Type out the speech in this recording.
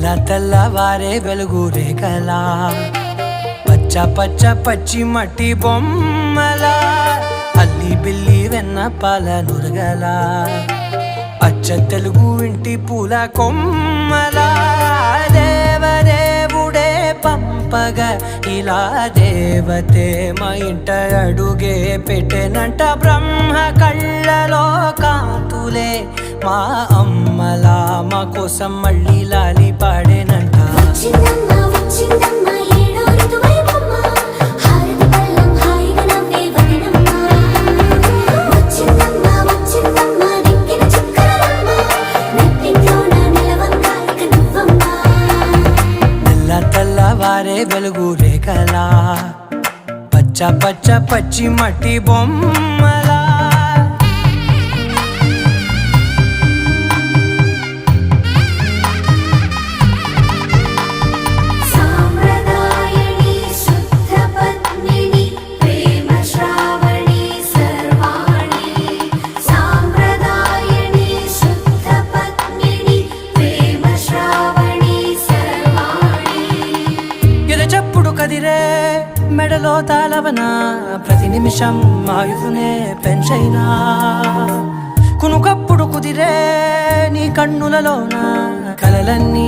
తెల్లవారే వెలుగు రేఖలా పచ్చ పచ్చ పచ్చి మట్టి బొమ్మల అల్లి బిల్లి వెన్న పాల నురగల అచ్చ తెలుగు ఇంటి పూల కొమ్మల దేవదేవుడే పంపగా ఇలా దేవతే మా ఇంట అడుగే పెట్టెనంట బ్రహ్మ కళ్ళలో కాంతులే మా అమ్మలా మా కోసం మళ్ళీ లాలి పాడేనంట తెల్లవారే వెలుగు రేఖలా పచ్చ పచ్చ పచ్చి మట్టి బొమ్మలా కదిరే మెడలో తాళవన ప్రతి నిమిషం ఆయుధునే పెంచైనా కునుకప్పుడు కుదిరే నీ కన్నులలోన కలలన్నీ